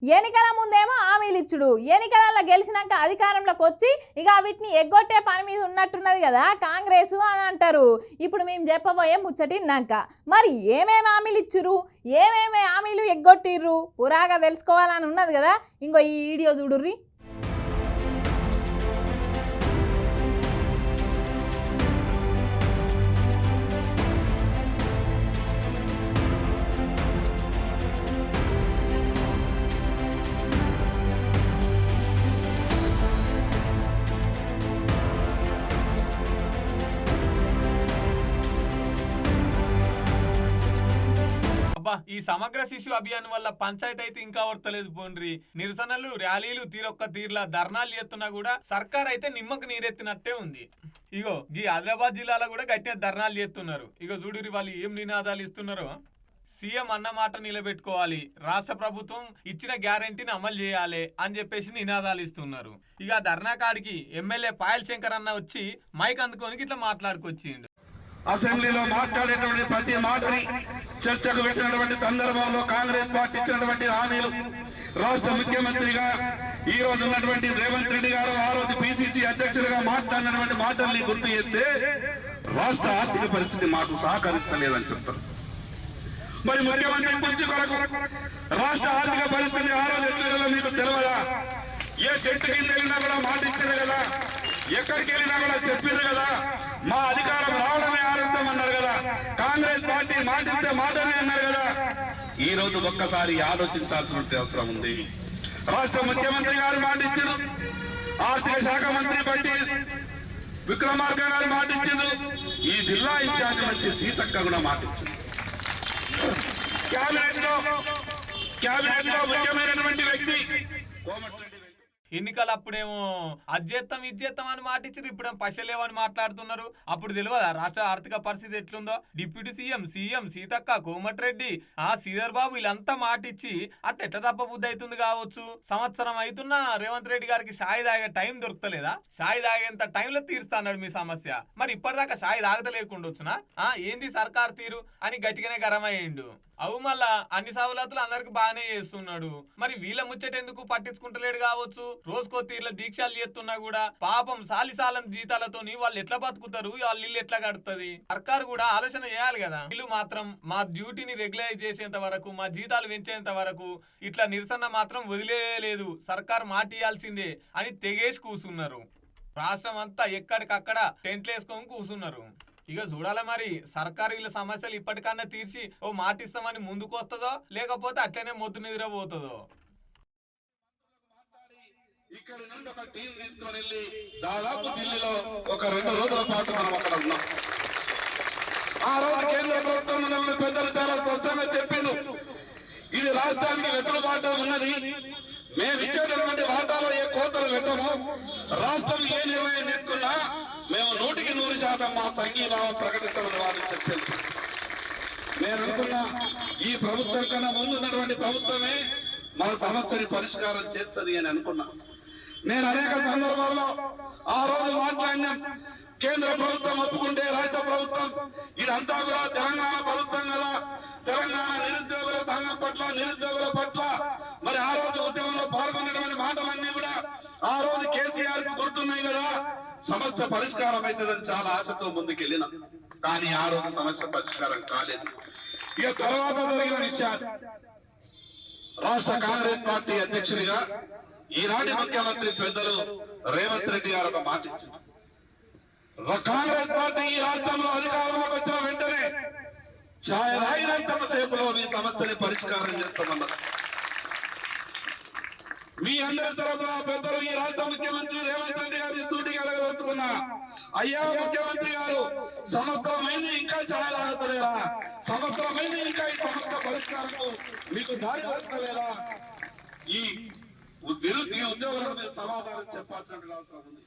ఎన్నికల ముందేమో హామీలు ఇచ్చుడు, ఎన్నికలలో గెలిచినాక అధికారంలోకి వచ్చి ఇక వీటిని ఎగ్గొట్టే పని మీద ఉన్నట్టున్నది కదా కాంగ్రెస్ అని అంటారు. ఇప్పుడు మేము చెప్పబోయే ముచ్చటిన్నాక మరి ఏమేమి హామీలు ఇచ్చురు, ఏమేమి హామీలు ఎగ్గొట్టిర్రు పురాగా తెలుసుకోవాలని ఉన్నది కదా. ఇంకో ఈ వీడియో చూడుర్రి. ఈ సమగ్ర శిశు అభియాన్ వల్ల పంచాయతీ అయితే ఇంకా వర్తలేదు పోండ్రి. నిరసనలు ర్యాలీలు తీరొక్క తీర్ల ధర్నాలు చేస్తున్నా కూడా సర్కార్ అయితే నిమ్మకు నీరెత్తినట్టే ఉంది. ఇగో ఈ ఆదిలాబాద్ జిల్లాలో కూడా గట్టిన ధర్నాలు చేస్తున్నారు. ఇగో చూడురి వాళ్ళు ఏం నినాదాలు ఇస్తున్నారో. సీఎం అన్న మాట నిలబెట్టుకోవాలి, రాష్ట్ర ప్రభుత్వం ఇచ్చిన గ్యారంటీని అమలు చేయాలి అని చెప్పేసి నినాదాలు ఇస్తున్నారు. ఇక ధర్నా కాడికి ఎమ్మెల్యే పాయల్ శంకర్ అన్న వచ్చి మైక్ అందుకొని ఇట్లా మాట్లాడుకొచ్చిండు. అసెంబ్లీలో మాట్లాడేటువంటి ప్రతి మాటని చర్చకు పెట్టినటువంటి సందర్భంలో కాంగ్రెస్ పార్టీ ఇచ్చినటువంటి హామీలు రాష్ట్ర ముఖ్యమంత్రిగా ఈ రోజు ఉన్నటువంటి రేవంత్ రెడ్డి గారు ఆ రోజు పిసిసి అధ్యక్షులుగా మాట్లాడినటువంటి మాటల్ని గుర్తు చేస్తే రాష్ట్ర ఆర్థిక పరిస్థితి మాకు సహకరిస్తలేదని చెప్తారు. మరి ముఖ్యమంత్రి కుర్చీ కొరకు రాష్ట్ర ఆర్థిక పరిస్థితి ఆ రోజు ఎట్లా మీకు తెలియదా? ఏ చెట్టు కింద వెళ్ళినా కూడా మాట ఇచ్చింది కదా, ఎక్కడికి వెళ్ళినా కూడా చెప్పింది కదా, మా అధికారం రావడమే ఆలస్యం అన్నారు కదా, కాంగ్రెస్ పార్టీ మాటిస్తే మాటనే అన్నారు కదా. ఈ రోజు ఒక్కసారి ఆలోచించాల్సిన అవసరం ఉంది. రాష్ట్ర ముఖ్యమంత్రి గారు మాటిచ్చారు, ఆర్థిక శాఖ మంత్రి బట్టి విక్రమార్క గారు మాటిచ్చారు, ఈ జిల్లా ఇన్ఛార్జ్ మంచి సీతక్క కూడా మాటిచ్చారు. క్యాబినెట్ లో ముఖ్యమైనటువంటి వ్యక్తి కోమటిరెడ్డి. ఎన్నికలప్పుడేమో అజ్జేత్తం ఇజ్జేత్తం అని మాటిచ్చారు, ఇప్పుడేమో పశలేవని మాట్లాడుతున్నారు. అప్పుడు తెలియదా రాష్ట్ర ఆర్థిక పరిస్థితి ఎట్లుందో? డిప్యూటీ సీఎం సీతక్క, కోమటిరెడ్డి, శ్రీధర్ బాబు వీళ్ళంతా మాటిచ్చి అట్ట ఎట్ట తప్ప బుద్ధి అవుతుంది కావచ్చు. సంవత్సరం అవుతున్నా రేవంత్ రెడ్డి గారికి షాయి తాగే టైం దొరుకుతలేదా? షాయి తాగేంత టైంలో తీరుస్తాడు మీ సమస్య. మరి ఇప్పటిదాకా షాయి తాగతలేకుండా వచ్చునా? ఏంది సర్కార్ తీరు అని గట్టిగానే గరమయ్యిండు. అవు మళ్ళా అన్ని సవలతులు అందరికి బాగానే చేస్తున్నాడు. మరి వీళ్ళ ముచ్చట ఎందుకు పట్టించుకుంటలేడు కావచ్చు. రోజుకో తీర్ల దీక్షలు చేస్తున్నా కూడా పాపం సాలిసాలం జీతాలతోని వాళ్ళు ఎట్లా బతుకుతారు, వాళ్ళ ఇల్లు ఎట్లా కడుతుంది? సర్కారు కూడా ఆలోచన చేయాలి కదా. వీళ్ళు మాత్రం మా డ్యూటీని రెగ్యులైజ్ చేసేంత వరకు, మా జీతాలు పెంచేంత వరకు ఇట్లా నిరసన మాత్రం వదిలేలేదు, సర్కారు మాటియాల్సిందే అని తెగేసి కూసున్నారు. రాష్ట్రం అంతా ఎక్కడికక్కడ టెంట్లు వేసుకొని కూసున్నారు. ఇక చూడాలి మరి సర్కారు వీళ్ళ సమస్యలు ఇప్పటికన్నా తీర్చి ఓ మాటిస్తామని ముందుకు వస్తుందో, లేకపోతే అట్లనే మొద్దు నిద్రపోతుందో. ఇక్కడ నుండి ఒక టీం తీసుకొని వెళ్ళి దాదాపు ఢిల్లీలో ఒక 2 రోజుల పాటు మనం అక్కడ ఉన్నాం. ఆ రోజు కేంద్ర ప్రభుత్వం పెద్దలు చాలా స్పష్టంగా చెప్పిండు, ఇది రాష్ట్రానికి వెసులుబాటు ఉన్నది, మేము ఇచ్చేటటువంటి వాటాలో ఏ కోతలు పెట్టము, రాష్ట్రం ఏ నిర్ణయం తీసుకున్నా మేము 100% మా సంఘీభావం ప్రకటిస్తామని వారు చెప్పారు. నేను అనుకున్నా ఈ ప్రభుత్వం కన్నా ముందున్నటువంటి ప్రభుత్వమే మన సమస్యని పరిష్కారం చేస్తుంది అని అనుకున్నా. నేను అనేక సందర్భాల్లో ఆ రోజు మాట్లాడినా, కేంద్ర ప్రభుత్వం ఒప్పుకుంటే రాష్ట్ర ప్రభుత్వం ఇదంతా కూడా తెలంగాణ ప్రభుత్వం కదా, తెలంగాణ నిరుద్యోగుల సంఘం పట్ల, నిరుద్యోగుల పట్ల మరి ఆ రోజు ఉద్యమంలో పాల్గొన్నటువంటి మాటలన్నీ కూడా ఆ రోజు కేసీఆర్ కు గుర్తున్నాయి కదా, సమస్య పరిష్కారం అవుతుందని చాలా ఆశతో ముందుకెళ్ళిన. కానీ ఆ రోజు సమస్య పరిష్కారం కాలేదు. ఇక తర్వాత జరిగిన విషయాలు, రాష్ట్ర కాంగ్రెస్ పార్టీ అధ్యక్షుడిగా ఈనాటి ముఖ్యమంత్రి పెద్దలు రేవంత్ రెడ్డి గారు ఒక మాట ఇచ్చారు. కాంగ్రెస్ పార్టీ ఈ రాష్ట్రంలో అధికారంలోకి వచ్చిన వెంటనే ఛాయ రాయినంత సేపులో మీ సమస్యని పరిష్కారం చేస్తామన్నారు. మీ అందరి తరఫున పెద్దలు ఈ రాష్ట్ర ముఖ్యమంత్రి రేవంత్ రెడ్డి గారి సూటిగా అడగదలుచుకున్నా, అయ్యా ముఖ్యమంత్రి గారు, సంవత్సరమైంది ఇంకా ఛాయ లాగతలేరా? సంవత్సరమైంది ఇంకా ఈ సమస్య పరిష్కారం మీకు దారి దొరకలేదా? ఈ ఉద్యోగులకు మీరు సమాధానం చెప్పాల్సిన అవసరం ఉంది.